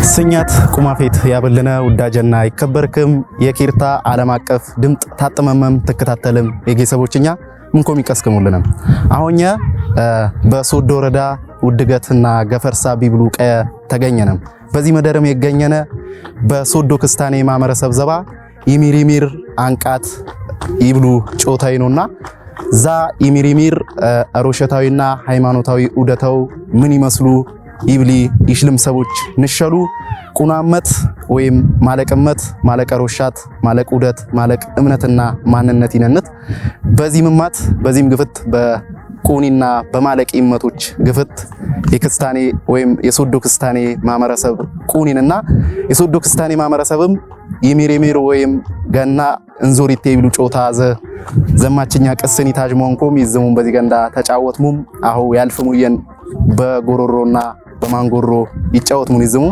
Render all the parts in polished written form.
ስኛት ቁማፌት ያበለነ ውዳጀና ይከበርክም የኪርታ ዓለም አቀፍ ድምጥ ታጥመመም ተከታተልም የጌሰቦችኛ ምንኮም ይቀስከሙልንም አሁንኛ በሶዶ ወረዳ ውድገትና ገፈርሳ ቢብሉ ቀ ተገኘንም በዚህ መደረም የገኘነ በሶዶ ክስታኔ ማመረሰብ ዘባ ይሚሪሚር አንቃት ይብሉ ጮታይ ነውና ዛ ይሚሪሚር አሮሸታዊና ሃይማኖታዊ ኡደታው ምን ይመስሉ ይብሊ ይሽልም ሰቦች ንሸሉ ቁናመት ወይም ማለቀመት ማለቀሮሻት ማለቅ ኡደት ማለቅ እምነትና ማንነት ይነነት በዚህ ምማት በዚህም ግፍት በቁኒና በማለቅ ይመቶች ግፍት የክስታኔ ወይም የሶዶ ክስታኔ ማመረሰብ ቁኒንና የሶዶ ክስታኔ ማመረሰብም ይሚሪሚር ወይም ገና እንዞሪቴ ይብሉ ጮታ ዘማችኛ ቀስኒ ታጅሞንኮም ይዘሙን በዚህ ገንዳ ተጫወትሙም አሁ ያልፍሙየን በጎሮሮና በማንጎሮ ይጫወት ሙን ይዝሙ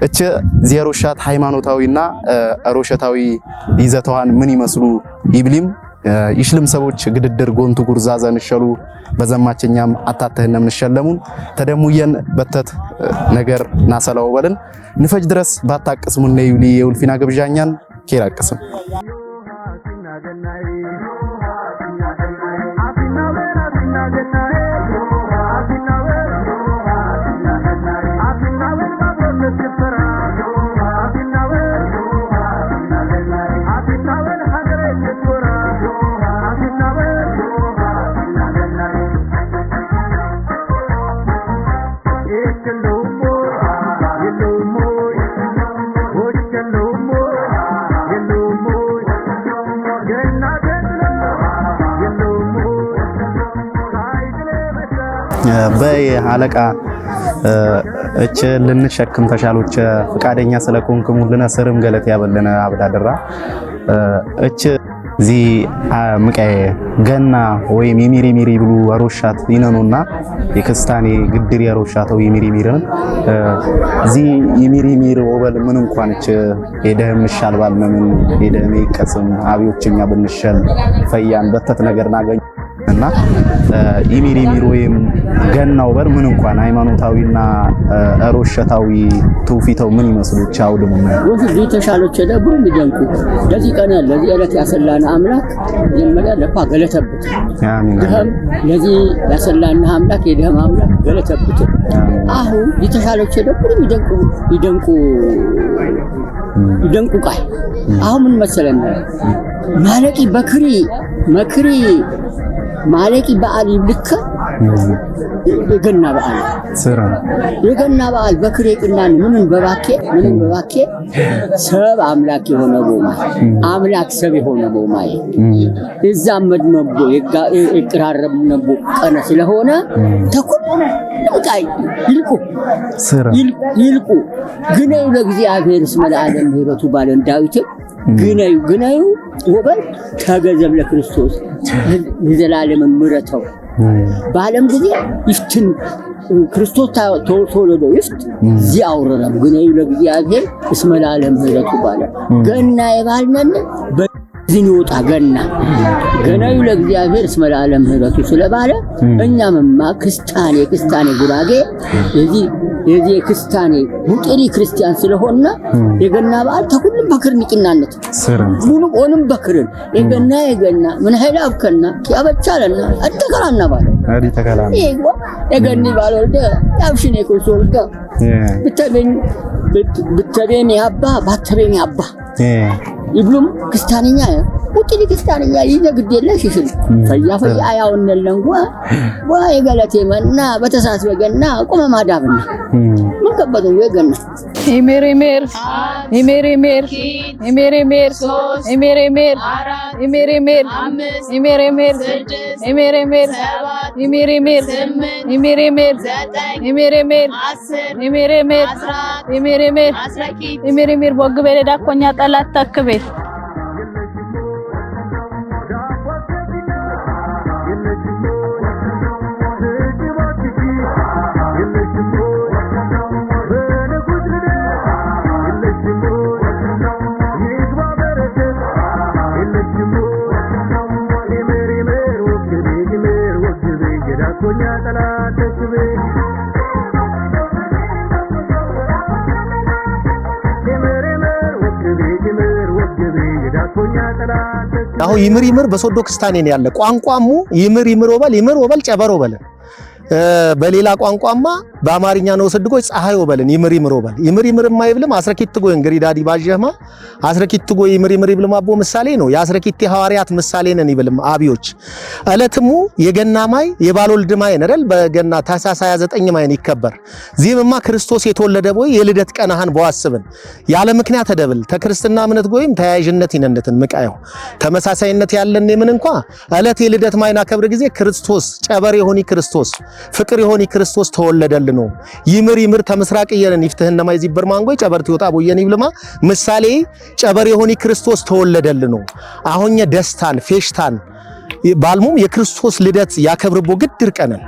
እቺ ዜሮሻት ሃይማኖታዊና አሮሸታዊ ይዘታዋን ምን ይመስሉ ይብሊም ይሽልም ሰቦች ግድድር ጎንቱ ጉርዛዛን ሸሉ በዘማቸኛም አታተህነም ንሸለሙን ተደሙየን በተት ነገር ናሰላው በልን ንፈጅ ድረስ ባታቅስሙን ነይውሊ የውልፊና ግብዣኛን ኬራቅስም በይ አለቃ እች ልንሸክም ተሻሎች ፍቃደኛ ስለኮንከሙ ለነሰርም ገለት ያበለነ አብዳደራ እች ዚ ምቀይ ገና ወይም ይሚሪሚሪ ብሉ አሮሻት ይነኑና የክስታኔ ግድር ያሮሻተው ይሚሪሚርን ዚ ይሚሪሚር ወበል ምን እንኳን እች የደህም ይሻል ባልነምን የደህም ይቀስም አብዮችኛ ብንሸል ፈያን በተት ነገር ናገኝ እና ይሚሪሚር ወይም ገናው በር ምን እንኳን ሃይማኖታዊና አሮሸታዊ ትውፊተው ምን ይመስሉ ቻው ደሞ ወንጂ ተሻሎች ደብሩ የሚደንቁ ለዚህ ቀን ለዚህ ዕለት ያሰላና አምላክ የመላ ለፋ ገለተበት አሜን ደም ለዚህ ያሰላና አምላክ የደም አምላክ ገለተበት አሁን የተሻሎች ደብሩ የሚደንቁ ቃይ አሁን ምን መሰለና ማለቂ በክሪ መክሪ ማለቂ በዓል ይልከ የገና በዓል ስራ የገና በዓል በክሬቅናን ምንን በባኬ ሰብ አምላክ የሆነ ቦማይ አምላክ ሰብ የሆነ ቦማይ እዛም መድመቦ ይቀራረብ ነቦ ቀነ ስለሆነ ተኩልቃይ ይልቁ ግነዩ ለእግዚአብሔር እስመ ለዓለም ምህረቱ ባለን ዳዊት ግነዩ ወበል ተገዘብ ለክርስቶስ የዘላለም ምሕረቱ ባለም ጊዜ ክርስቶስ ተወለደ ይፍት ዚያውረም ግን ለእግዚአብሔር እስመ ለዓለም ምህረቱ ባለ ገና የባልነን በዚህን ይወጣ ገናዩ ለእግዚአብሔር እስመ ለዓለም ምህረቱ ስለባለ እኛምማ ክርስቲያኔ ጉራጌ የዚህ ክርስቲያኔ ሙጥሪ ክርስቲያን ስለሆነ የገና በዓል ተሁሉም በክርን ይቅናነት ሙሉ ሆነም በክርን የገና ምን ኃይል አብከና ያበቻለና አተከራና ባለ አዲ ተከላና ይሄው የገኒ ባለ ወልደ ያብሽኔ ኮሶ ወልደ ብተቤን ያባ ባተቤን ያባ ይብሉም ክርስቲያንኛ ሙጥሪ ክርስቲያንኛ ይዘግደለሽ ይሽል ፈያ ያውነለንጓ የገለቴ መና በተሳስበ ገና ቆመ ማዳብና ምን ከበዱ የገና ኢሜሬሜር ወግበለ ዳኮኛ ጠላት ተክቤ አሁን ይምር በሶዶ ክስታኔ ነው ያለ ቋንቋሙ ይምር ወበል ጨበሮ በለ በሌላ ቋንቋማ በአማርኛ ነው ወሰድጎ ፀሐይ ወበልን ይምር ወበል ይምር ማይብልም አስረኪት ጎይ እንግሪ ዳዲ ባጀማ አስረኪት ጎይ ይምር ይብልም አቦ ምሳሌ ነው የአስረኪት ሐዋርያት ምሳሌ ነን ይብልም አብዮች አለትሙ የገና ማይ የባልወልድ ማይ ነደል በገና ታኅሳስ 29 ማይ ይከበር ዚህምማ ክርስቶስ የተወለደ ቦይ የልደት ቀናህን በዋስብን ያለ ምክንያት ተደብል ተክርስትና እምነት ጎይም ተያያዥነት ይነነትን ምቃየው ተመሳሳይነት ያለን ምን እንኳን አለት የልደት ማይና ከብር ጊዜ ክርስቶስ ጨበር የሆኒ ክርስቶስ ፍቅር የሆኒ ክርስቶስ ተወለደልን ነው ይምር ተመስራቅ የረን ይፍትህና ማይዚበር ማንጎይ ጨበርት ይወጣ ቦየን ይብልማ ምሳሌ ጨበር የሆኒ ክርስቶስ ተወለደልን ነው አሁን ደስታን ፌሽታን ባልሙም የክርስቶስ ልደት ያከብርቦ ግድር ቀነን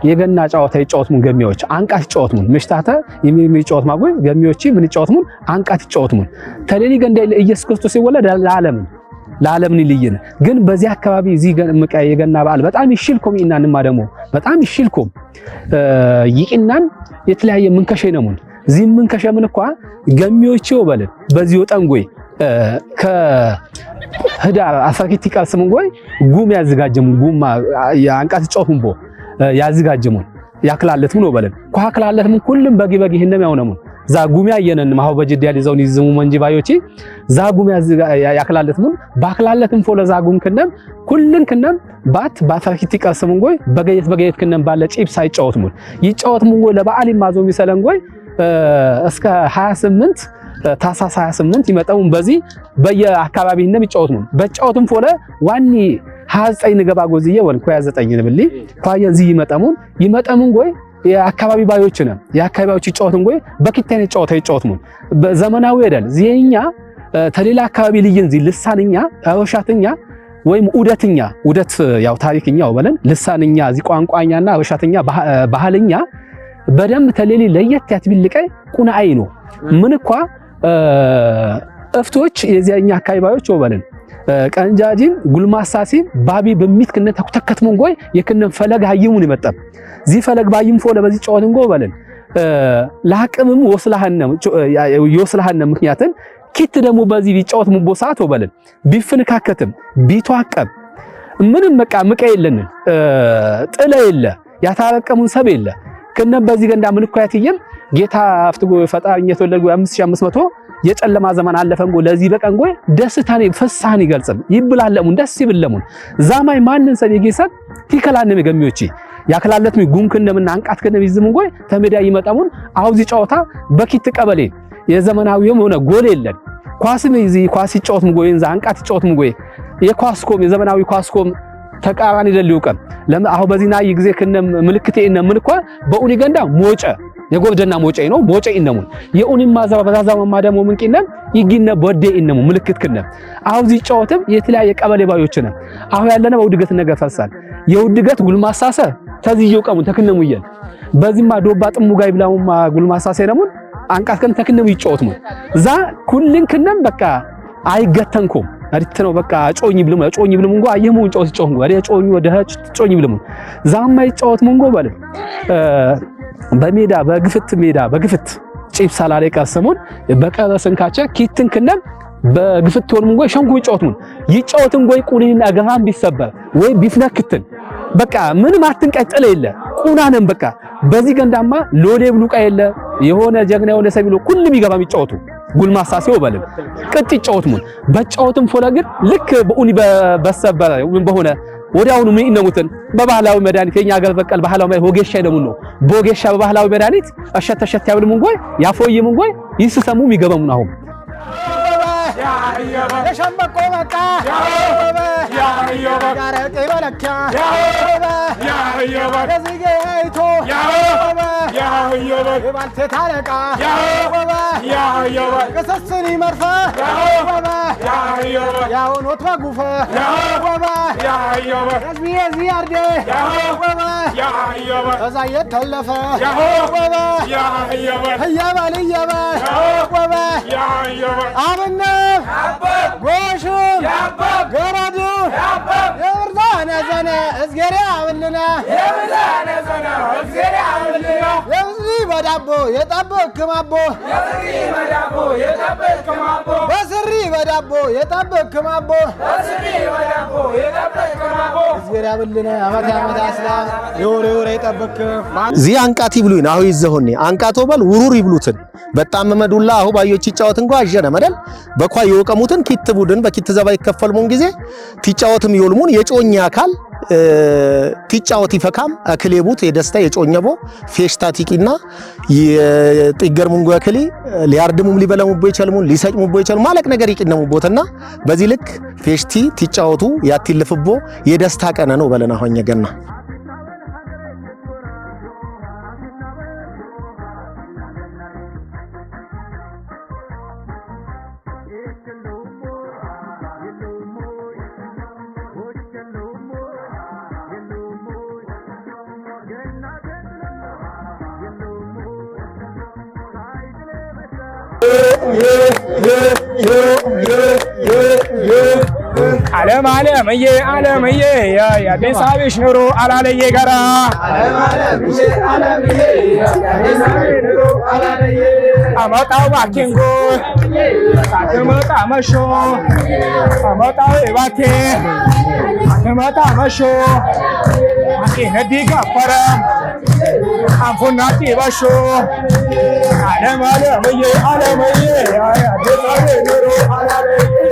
የገና ጨዋታ ይጫወቱን ገሚዎች አንቃት ይጫወቱን ምሽታተ የሚጫወት ማጎይ ገሚዎች ምን ይጫወቱን አንቃት ይጫወቱን ተሌሊ ገንዳ ኢየሱስ ክርስቶስ ይወለድ ለዓለም ይልይን ግን በዚህ አካባቢ እዚህ የገና በዓል በጣም ይሽልኩም እናንማ ደግሞ በጣም ይሽልኩም ይቂናን የተለያየ ምንከሸ ነሙን እዚህ ምንከሸ ምን እንኳን ገሚዎች ይወበልን በዚህ ወጠንጎይ ከህዳር አሳኪት ይቃስም እንጎይ ጉም ያዘጋጀም ጉማ አንቃት ይጫወቱን ቦ ያዝጋጀሙን ያክላለትም ነው በለን ኳክላለትም ሁሉም በጊ ይሄንም ያውነሙን ዛጉም ያየነን ማው በጅድ ያሊዘውን ይዝሙ መንጂ ባዮቺ ዛጉም ያክላለትም ባክላለትም ፎለ ዛጉም ከነም ኩልን ከነም ባታኪቲ ቀስሙን ጎይ በገየት ከነም ባለ ጪፕስ አይጫወትሙን ይጫወትሙን ጎይ ለበዓል ማዞም ይሰለን ጎይ እስከ 28 ታኅሳስ 28 ይመጣውን በዚህ በየአካባቢ እንደሚጫወትሙን በጫወትም ፎለ ዋኒ 29 ንገባ ጎዝዬ ወንኮ 29 ንብሊ ኳየ ዚህ ይመጣሙን ጎይ የአካባቢ ባዮች ነን የአካባቢዎች ይጫወቱን ጎይ በኪታኔ ይጫወቱን በዘመናዊ አይደል ዚህኛ ተሌላ አካባቢ ልይን ዚ ልሳንኛ አወሻትኛ ወይም ኡደት ያው ታሪክኛው በለን ልሳንኛ ዚ ቋንቋኛና አወሻትኛ ባህልኛ በደም ተሌሊ ለየት ያትብልቀይ ቁናአይ ነው ምን እንኳ እፍቶች የዚያኛ አካባቢዎች ወበለን ቀንጃጂን ጉልማሳሲን ባቢ በሚትከነ ተከተክተሙን ጎይ የከነ ፈለግ hayሙን ይመጣም ዚ ፈለግ ባይም ፎለ በዚህ ጫወትን ጎ በለን ለሐቅምም ወስላሃነ ምክንያትን ኪት ደግሞ በዚህ ቢጫወት ሙቦሳት ወበለን ቢፍንካከትም ቢቷቀም ምንም መቃ የለን ጥለ የለ ያታረቀሙን ሰብ የለ ከነ በዚህ ገንዳ ምንኳያትየም ጌታ አፍትጎ ፈጣሪኝ የተወለደው 5500 የጨለማ ዘመን አለፈንጎ ለዚህ በቀንጎ ደስታኔ ፈሳን ይገልጽም ይብላለሙን ደስ ይብለሙን ዛማይ ማንን ሰብ የጌሰብ ትከላነ መገሚዎቺ ያከላለትም ጉንክነምና አንቃት ከነብይዝም ጎይ ተሜዳ ይመጣሙን አውዚ ጫወታ በኪት ቀበሌ የዘመናዊው ሆነ ጎል የለን ኳስም እዚ ኳስ ይጫወትም ጎይን አንቃት ይጫወትም ጎይ የኳስኮም የዘመናዊ ኳስኮም ተቃራኒ ደልዩቀም ለምን አሁ በዚህና ይግዜ ከነ ምልክቴ እነ ምንኳ በኡኒ ገንዳ ሞጨ የጎብደና ሞጨይ ነው ሞጨይ እነሙን የኡኒማ ዘባ በዛዛማ ደሞ ምንቂነም ይግነ ቦዴ እነሙ ምልክት ከነ አሁን ዚ ጫወትም የተለያየ ቀበሌ ባዮች ነው አሁን ያለነው በውድገት ነገር ፈሳል የውድገት ጉልማሳሰ ተዚዩ ቀሙ ተከነሙ ይል በዚህማ ዶባ ጥሙ ጋር ይብላውማ ጉልማሳሰ ነሙን አንቃት ከን ተከነሙ ይጫወትሙ ዛ ኩልን ከነም በቃ አይገተንኩም አሪት ነው በቃ ጮኝ ብሉም እንጎ አየሙን ጫወት ጮኝ ወደ ጮኝ ወደ ጮኝ ብሉም ዛማ ይጫወት መንጎ ባለ በሜዳ በግፍት ጪፕ ሳላሌ ቀሰሙን በቀበሰንካቸ ኪትን ከነም በግፍት ሆኖ መንጎ ሸንኩ ይጫወትን ጎይ ቁኒና አገፋም ቢሰበር ወይ ቢፍነክትን በቃ ምንም አትንቀጥለ የለ ቁናነም በቃ በዚህ ገንዳማ ሎሌ ብሉቃ የለ የሆነ ጀግና የሆነ ሰቢሎ ሁሉም ይገባም ይጫወቱ ጉልማሳሲው ባለም ቅጥ ይጫወቱም በጫወቱም ፎለግን ልክ በኡኒ በሰበረ በሆነ ወዲያውኑ ምን ይነሙትን በባህላዊ መድኃኒት የኛ ሀገር በቀል ባህላዊ መድኃኒት ወጌሻ ይደሙን ነው በወጌሻ በባህላዊ መድኃኒት አሸተሸት ያብሉ መንጎይ ያፎይ መንጎይ ይስሰሙ ይገባሙ ነው የሸምበቆ መጣ ያየበ ያረቄ በለካ ያየበ ከዚጌ አይቶ ያየበ የባልቴት አለቃ ያየበ ከሰስኒ መርፈ ያየበ ያውኖት በጉፈ ያየበ ከዚህ የዚህ አርዴ ያየበ ከዛ የተለፈ ያየበ ህያበል ያየበ አብነ ጎሹ ገረዱ የብርዛነ ዘነ እዝገሪ አብልና የብዚ በዳቦ የጠበክማቦ በስሪ በዳቦ የጠበክማቦ እዝገሪ አብልና አመት አስላም የወሬ ጠበክ ዚ አንቃቲ ብሉኝ አሁ ይዘሆኔ አንቃቶ በል ውሩር ይብሉትን በጣም መዱላ አሁ ባዮች ይጫወት እንኳ አጀነ መደል በኳ የወቀሙትን ኪት ቡድን በኪት ዘባ ይከፈልሙን ጊዜ ቲጫወትም ይወልሙን የጮኛ አካል ቲጫወት ይፈካም አክሌቡት የደስታ የጮኛቦ ፌሽታቲቂና የጥገርሙን ጎከሊ ሊያርድሙም ሊበለሙቦ ይችላልሙን ሊሰጭሙቦ ይችላል ማለቅ ነገር ይቅነሙቦትና በዚህ ልክ ፌሽቲ ቲጫወቱ ያትልፍቦ የደስታ ቀነ ነው በለና ሆኘ ገና ዓለምዬ የአዲስ አበባሽ ኑሮ አላለየ ጋራ አመጣው ባኪንጎ አትመጣ መሾ አመጣው ባኪ አትመጣ መሾ አኪ ነዲጋ ፈራ አንፎናቲ ባሾ ዓለምዬ የአዲስ አበባሽ ኑሮ አላለየ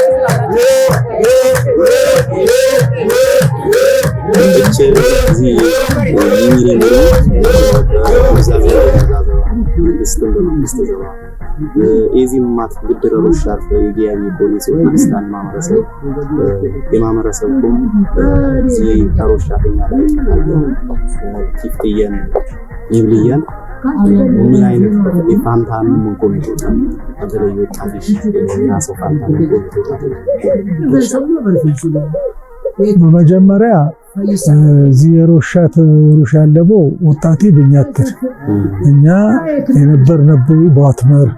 ኤዚማት ግድረ ወሻት የጊያቢ ፖሊስ ወንስታን ማመረሰብ የማመረሰብኩም እዚ ታሮሻተኛ ላይ ቲፍቲየን ይብልየን ምን አይነት የፋንታን ሙቆም ይወጣል በተለይ ወጣልሽ ናሰው ፋንታን ሙቆም ይወጣል በመጀመሪያ ዚሮሻት ሩሽ ያለቦ ወጣቲ በእኛትር እኛ የነበርነው በዋትመር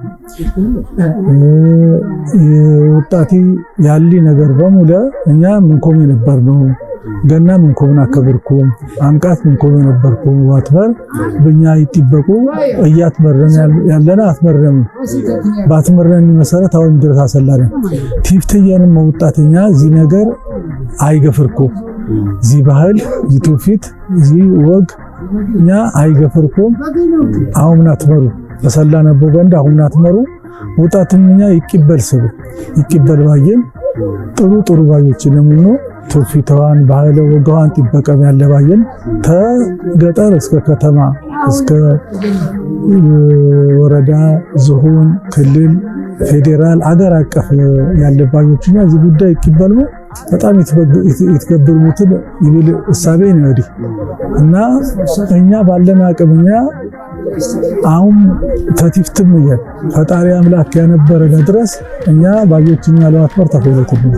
ወጣቲ ያሊ ነገር በሙሉ እኛ ምንኮም የነበርነው ገና ምንኮምና ከብርኩም አንቃት ምንኮም የነበርኩም ዋትመር በእኛ ይጥበቁ እያትመረን ያለና አትመረን ባትመረን መሰረት አሁን ድረስ አሰላረን ቲፍትየን መውጣተኛ ዚ ነገር አይገፍርኩም ዚ ባህል ዚ ትውፊት ዚ ወግ እኛ አይገፍርኩም አሁን ናትመሩ በሰላና በገንዳ አሁን ናትመሩ ወጣትኛ ይቅበል ሰው ይቅበል ባየን ጥሩ ባዮች ነምኑ ትውፊቷን ባህል ወጋዋን ጥበቀም ያለ ባየን ተገጠር እስከ ከተማ እስከ ወረዳ ዞን ክልል ፌዴራል አገር አቀፍ ያለ ባዮችኛ እዚህ ጉዳይ ይቅበሉ በጣም ይትገብሩትን ይብል እሳቤ ነው ወዲህ እና እኛ ባለን አቅምኛ አሁን ተቲፍትም ይያል ፈጣሪ አምላክ ያነበረ ድረስ እኛ ባጆችኛ ለማክበር ተፈለተብን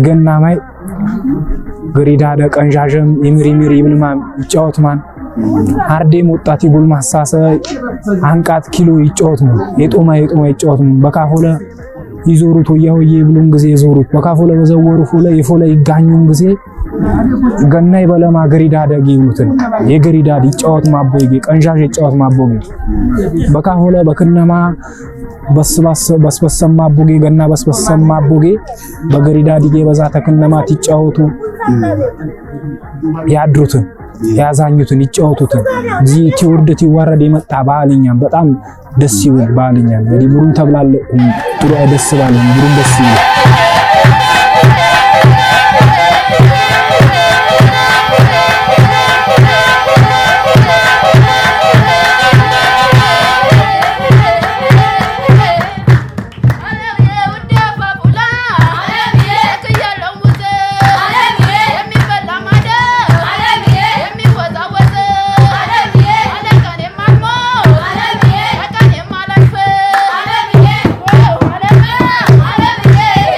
ገና ማይ ግሪዳ ደቀንጃጀም ይምሪምሪ ይብልማም ይጫወትማን አርዴ ሞጣቲ ጉልማሳሰ አንቃት ኪሎ ይጫወትሙ የጦማ ይጫወትሙ በካፎለ ይዞሩት ወያውዬ ይብሉን ጊዜ ይዞሩት በካፎለ በዘወሩ ፎለ ይፎለ ይጋኙን ጊዜ ገና ይበለማ ግሪዳ ደጊውትን የግሪዳ ይጫወት ማቦዬ ቀንጃጀ ይጫወት ማቦዬ በካፎለ በከነማ በስበሰማ ቡጌ ገና በስበሰማ ቡጌ በገሪዳ ዲጌ በዛ ተከነማት ይጫወቱ ያድሩትን ያዛኙትን ይጫወቱትን እዚ ትውርደት ይዋረድ የመጣ ባህልኛም በጣም ደስ ይብል ባህልኛም እንግዲህ ብሩን ተብላለ ጥሩ ደስ ባለ ብሩን ደስ ይብል Yeah.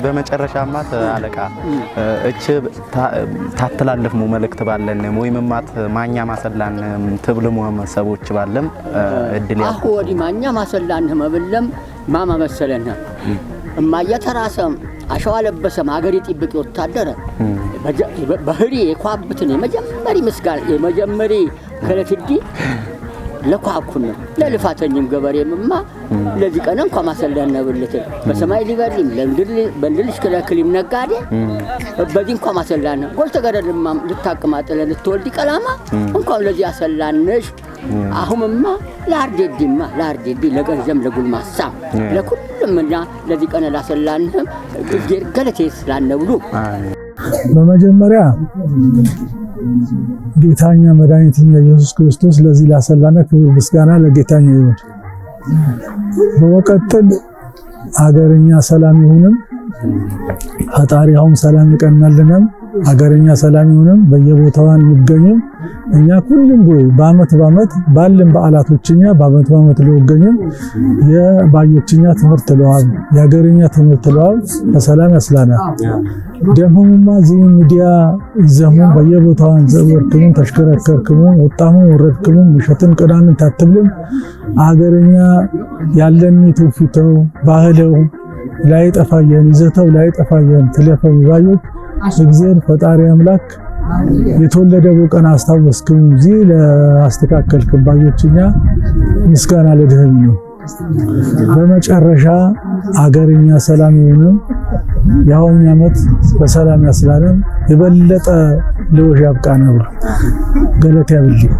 በመጨረሻማ አለቃ እቺ ታተላለፍሙ መልእክት ባለን ወይምማት ማኛ ማሰላን ትብልሙ ሰቦች ባለም እድል ያ ወዲ ማኛ ማሰላን መብለም ማማ መሰለና እማያ ተራሰም አሸዋ ለበሰም ሀገር ይጥብቅ ወታደረ በህሪ የኳብትን የመጀመሪ ምስጋና የመጀመሪ ከለትዲ ለኳኩን ለልፋተኝም ገበሬምማ ለዚህ ቀን እንኳን ማሰላን ነብልት በሰማይ ሊበርም ለንድልሽ ከለክሊም ነጋዴ በዚህ እንኳን ማሰላን ጎልተ ገደልማ ልታቀማጥለ ልትወልዲ ቀላማ እንኳን ለዚህ አሰላንሽ አሁንማ ላርዴዲ ለገንዘም ለጉልማሳ ለኩልምና ለዚህ ቀን ላሰላንህም እግር ገለቴስ ላነብሉ በመጀመሪያ ጌታኛ መድኃኒተኛ ኢየሱስ ክርስቶስ ለዚህ ላሰላነ ክብር ምስጋና ለጌታኛ ይሁን። በመቀጠል አገርኛ ሰላም ይሁንም ፈጣሪያውም ሰላም ይቀናልንም አገርኛ ሰላም ይሁንም በየቦታው እንገኝም እኛ ሁሉም ጎይ በአመት ባለን በዓላቶችኛ በአመት ለወገኝም የባዮችኛ ትምህርት ለዋል የአገርኛ ትምህርት ለዋል በሰላም ያስላና ደሞማ ዚህ ሚዲያ ይዘሙ በየቦታው ዘወርክሙ ተሽከረከርክሙ ወጣሙ ወረድክሙ ምሸትን ቀዳንን ታትብልን አገርኛ ያለን ትውፊተው ባህለው ላይ ጠፋየን ይዘተው ላይ ጠፋየን ተለፈው ባዮች እግዚአብሔር ፈጣሪ አምላክ የተወለደው ቀን አስታወስክም ዚህ ለአስተካከልክም ባዮችኛ ምስጋና ለደህብ ነው። በመጨረሻ አገርኛ ሰላም ይሁን ያውኛ አመት በሰላም ያስላለን የበለጠ ለወሽ ያብቃ ነው ገለታ ያብልኝ